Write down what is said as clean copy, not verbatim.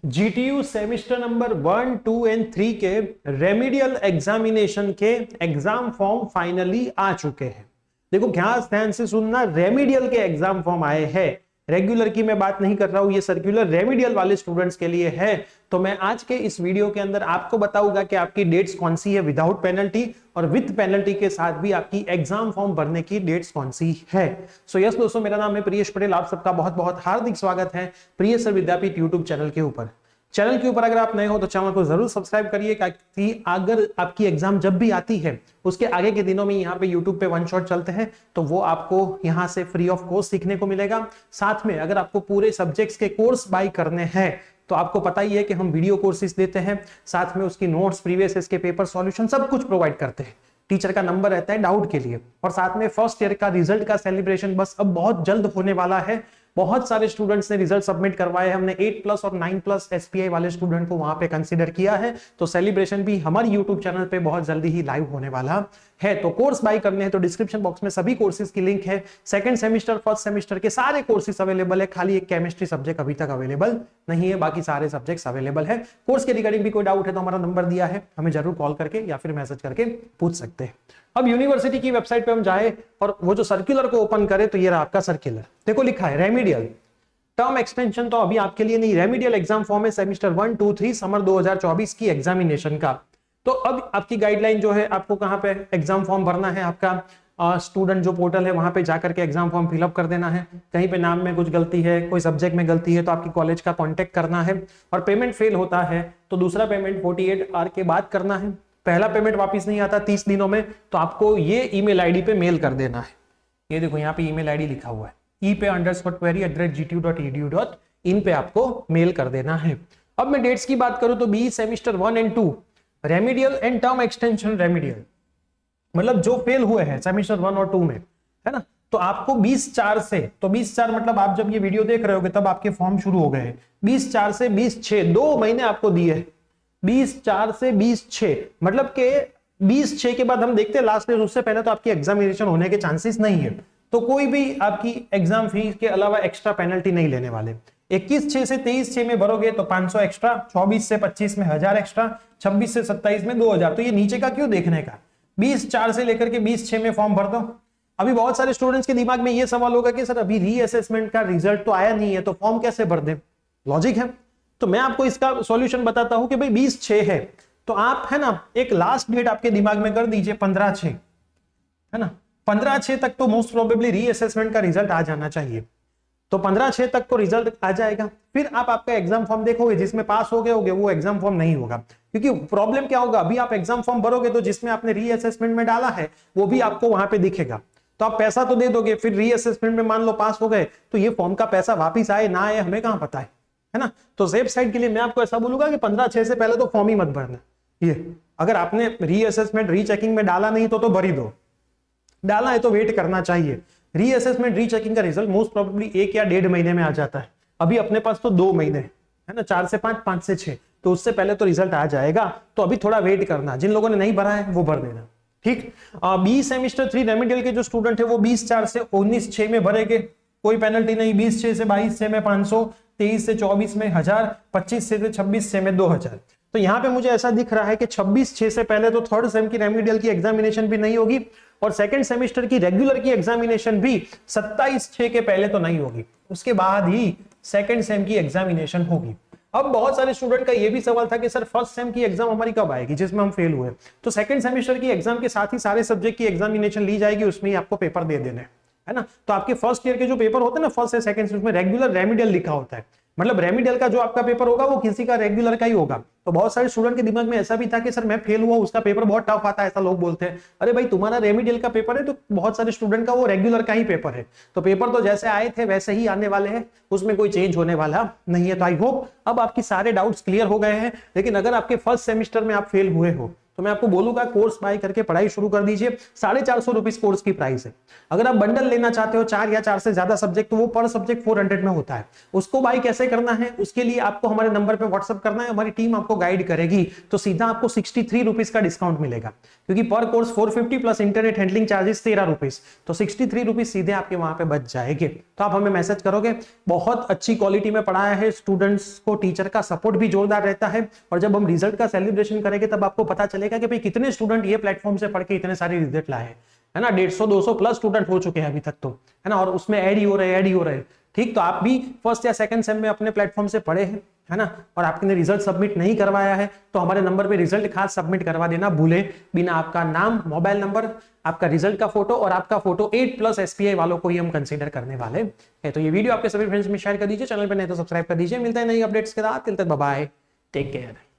GTU semester number 1, 2 and 3 के remedial examination के exam form finally आ चुके हैं। देखो ध्यान से सुनना, रेमिडियल के एग्जाम फॉर्म आए हैं। रेगुलर की मैं बात नहीं कर रहा हूं, ये सर्कुलर रेमिडियल वाले स्टूडेंट्स के लिए है। तो मैं आज के इस वीडियो के अंदर आपको बताऊंगा कि आपकी डेट्स कौन सी है विदाउट पेनल्टी, और विद पेनल्टी के साथ भी आपकी एग्जाम फॉर्म भरने की डेट्स कौन सी है। सो यस दोस्तों, मेरा नाम है प्रियेश पटेल। आप सबका बहुत बहुत हार्दिक स्वागत है प्रियेश सर विद्यापीठ यूट्यूब चैनल के ऊपर। चैनल के ऊपर अगर आप नए हो तो चैनल को जरूर सब्सक्राइब करिए, ताकि अगर आपकी एग्जाम जब भी आती है उसके आगे के दिनों में यहाँ पे यूट्यूब पे वन शॉट चलते हैं तो वो आपको यहाँ से फ्री ऑफ कॉस्ट सीखने को मिलेगा। साथ में अगर आपको पूरे सब्जेक्ट्स के कोर्स बाय करने हैं तो आपको पता ही है कि हम वीडियो कोर्सेज देते हैं, साथ में उसकी नोट्स, प्रीवियस इसके पेपर सॉल्यूशन सब कुछ प्रोवाइड करते हैं। टीचर का नंबर रहता है डाउट के लिए, और साथ में फर्स्ट ईयर का रिजल्ट का सेलिब्रेशन बस अब बहुत जल्द होने वाला है। बहुत सारे स्टूडेंट्स ने रिजल्ट सबमिट करवाए, हमने 8+ और 9+ एसपीआई वाले स्टूडेंट को वहां पे कंसीडर किया है। तो सेलिब्रेशन भी हमारे यूट्यूब चैनल पे बहुत जल्दी ही लाइव होने वाला है। तो कोर्स बाय करने हैं तो डिस्क्रिप्शन बॉक्स में सभी कोर्सेज की लिंक है। सेकंड सेमेस्टर, फर्स्ट सेमेस्टर के सारे कोर्सेज अवेलेबल है, खाली एक केमिस्ट्री सब्जेक्ट अभी तक अवेलेबल नहीं है, बाकी सारे सब्जेक्ट्स अवेलेबल है। कोर्स के रिगार्डिंग भी कोई डाउट है तो हमारा नंबर दिया है, हमें जरूर कॉल करके या फिर मैसेज करके पूछ सकते हैं। अब यूनिवर्सिटी की वेबसाइट पे हम जाए और वो जो सर्कुलर को ओपन करें तो ये रहा आपका सर्कुलर। देखो लिखा है रेमिडियल टर्म एक्सटेंशन, तो अभी आपके लिए नहीं, रेमिडियल एग्जाम फॉर्म है सेमेस्टर 1, 2, 3 समर 2024 की एग्जामिनेशन का। तो अब आपकी गाइडलाइन जो है, आपको कहां पे एग्जाम फॉर्म भरना है, आपका स्टूडेंट जो पोर्टल है वहां पे जाकर के एग्जाम फॉर्म फिलअप कर देना है। कहीं पे नाम में कुछ गलती है, कोई सब्जेक्ट में गलती है तो आपकी कॉलेज का कॉन्टेक्ट करना है। और पेमेंट फेल होता है तो दूसरा पेमेंट 48 आवर के बाद करना है। पहला पेमेंट वापस नहीं आता 30 दिनों में तो आपको ये ईमेल आईडी पे मेल कर देना है। ये देखो यहाँ पे ईमेल आईडी लिखा हुआ है, e_query@gtu.edu.in पे आपको मेल कर देना है। अब मैं डेट्स की बात करूं तो B semester 1 and 2 remedial and term extension remedial, मतलब जो फेल हुए हैं सेमेस्टर 1 और 2 में, है ना, तो आपको 20/4 से, तो 20/4 मतलब आप जब ये वीडियो देख रहे होगे तब आपके फॉर्म शुरू हो गए हैं। 20/4 से 20/6 2 महीने आपको दिए। 20/4 से 20/6 मतलब के 20/6 के बाद हम देखते हैं लास्ट डेट, उससे पहले तो आपकी एग्जामिनेशन होने के चांसेस नहीं है। तो कोई भी आपकी एग्जाम फीस के अलावा एक्स्ट्रा पेनल्टी नहीं लेने वाले। 21/6 से 23/6 में भरोगे तो 500 एक्स्ट्रा, 24 से 25 में 1000 एक्स्ट्रा, 26 से 27 में 2000। तो ये नीचे का क्यों देखने का, 20/4 से लेकर के 20/6 में फॉर्म भर दो। अभी बहुत सारे स्टूडेंट्स के दिमाग में ये सवाल होगा कि सर अभी रीअसेसमेंट का रिजल्ट तो आया नहीं है तो फॉर्म कैसे भर दे। लॉजिक है, तो मैं आपको इसका सॉल्यूशन बताता हूं कि भाई 20/6 है तो आप, है ना, एक लास्ट डेट आपके दिमाग में कर दीजिए 15/6, है ना। 15/6 तक तो मोस्ट प्रोबेबली रीअसेसमेंट का रिजल्ट आ जाना चाहिए। तो 15/6 तक को रिजल्ट आ जाएगा, फिर आप आपका एग्जाम फॉर्म देखोगे, जिसमें पास हो गए होगे वो एग्जाम फॉर्म नहीं होगा। क्योंकि प्रॉब्लम क्या होगा, अभी आप एग्जाम फॉर्म भरोगे तो जिसमें आपने रीअसेसमेंट में डाला है वो भी आपको वहां पे दिखेगा। तो आप पैसा तो दे दोगे, फिर रीअसेसमेंट में मान लो पास हो गए तो ये फॉर्म का पैसा वापिस आए ना आए हमें कहां पता है ना। तो सेफ साइड के लिए मैं आपको ऐसा बोलूंगा कि 15/6 से पहले तो फॉर्म ही मत भरना। ये अगर आपने रीअसेसमेंट रीचेकिंग में डाला नहीं तो भर ही दो, डाला है तो वेट करना चाहिए। रीअसेसमेंट रीचेकिंग का रिजल्ट मोस्ट प्रोबेबली 1 या 1.5 महीने में आ जाता है। अभी अपने पास तो 2 महीने है ना, 4 से 5, 5 से 6, तो उससे पहले तो रिजल्ट आ जाएगा। तो अभी थोड़ा वेट करना, जिन लोगों ने नहीं भरा है वो भर देना, ठीक। बी सेमेस्टर 3 रेमिडियल के जो स्टूडेंट है वो 20/4 से 19/6 में भरेंगे, कोई पेनल्टी नहीं। 20/6 से 22/6 में 500, 23 से 24 में 1000, 25 से 26 में 2000। तो यहाँ पे मुझे ऐसा दिख रहा है कि 26/6 से पहले तो थर्ड सेम की रेमिडियल की एग्जामिनेशन भी नहीं होगी, और सेकंड सेमेस्टर की रेगुलर की एग्जामिनेशन भी 27/6 के पहले तो नहीं होगी, उसके बाद ही सेकंड सेम की एग्जामिनेशन होगी। अब बहुत सारे स्टूडेंट का यह भी सवाल था कि सर फर्स्ट सेम की एग्जाम हमारी कब आएगी जिसमें हम फेल हुए। तो सेकंड सेमेस्टर की एग्जाम के साथ ही सारे सब्जेक्ट की एग्जामिनेशन ली जाएगी, उसमें ही आपको पेपर दे देने, है ना। तो आपके फर्स्ट ईयर के जो पेपर होते हैं ना, फर्स्ट से सेकंड, उसमें रेगुलर रेमिडियल लिखा होता है, मतलब रेमिडियल का जो आपका पेपर होगा वो किसी का रेगुलर का ही होगा। तो बहुत सारे स्टूडेंट के दिमाग में ऐसा भी था कि सर मैं फेल हुआ, उसका पेपर बहुत टफ आता है, ऐसा लोग बोलते हैं। अरे भाई तुम्हारा रेमिडियल का पेपर है तो बहुत सारे स्टूडेंट का वो रेगुलर का ही पेपर है, तो पेपर तो जैसे आए थे वैसे ही आने वाले हैं, उसमें कोई चेंज होने वाला नहीं है। तो आई होप अब आपकी सारे डाउट्स क्लियर हो गए हैं। लेकिन अगर आपके फर्स्ट सेमेस्टर में आप फेल हुए हो तो मैं आपको बोलूंगा कोर्स बाय करके पढ़ाई शुरू कर दीजिए। 450 रुपीज कोर्स की प्राइस है। अगर आप बंडल लेना चाहते हो 4 या 4 से ज्यादा सब्जेक्ट, तो वो पर सब्जेक्ट 400 में होता है। उसको बाय कैसे करना है, उसके लिए आपको हमारे नंबर पे व्हाट्सअप करना है, हमारी टीम आपको गाइड करेगी। तो सीधा आपको 63 रुपीज का डिस्काउंट मिलेगा, क्योंकि पर course 450 plus internet handling charges 13 rupees, तो 63 रुपीज सीधे आपके वहां पे बच जाएंगे। तो आप हमें मैसेज करोगे। बहुत अच्छी क्वालिटी में पढ़ाया है, स्टूडेंट्स को टीचर का सपोर्ट भी जोरदार रहता है, और जब हम रिजल्ट का सेलिब्रेशन करेंगे तब आपको पता चलेगा कि भाई कितने स्टूडेंट ये प्लेटफॉर्म से पढ़ के इतने सारे रिजल्ट लाए हैं, है ना। 150-200 प्लस स्टूडेंट हो चुके हैं अभी तक तो, है ना, और उसमें ऐड ही हो रहे। ठीक, तो आप भी फर्स्ट या सेकंड सेम में अपने प्लेटफॉर्म से पढ़े हैं, है ना, और आपने रिजल्ट सबमिट नहीं करवाया है, तो हमारे नंबर पे रिजल्ट खास सबमिट करवा देना भूले बिना। आपका नाम, मोबाइल नंबर, आपका रिजल्ट का फोटो और आपका फोटो 8+ SPI वालों को ही हम कंसीडर करने वाले हैं। तो ये वीडियो आपके सभी फ्रेंड्स में शेयर कर दीजिए, चैनल पर नहीं तो सब्सक्राइब कर दीजिए। मिलते हैं नई अपडेट्स के साथ, टिल तक बाय बाय, टेक केयर।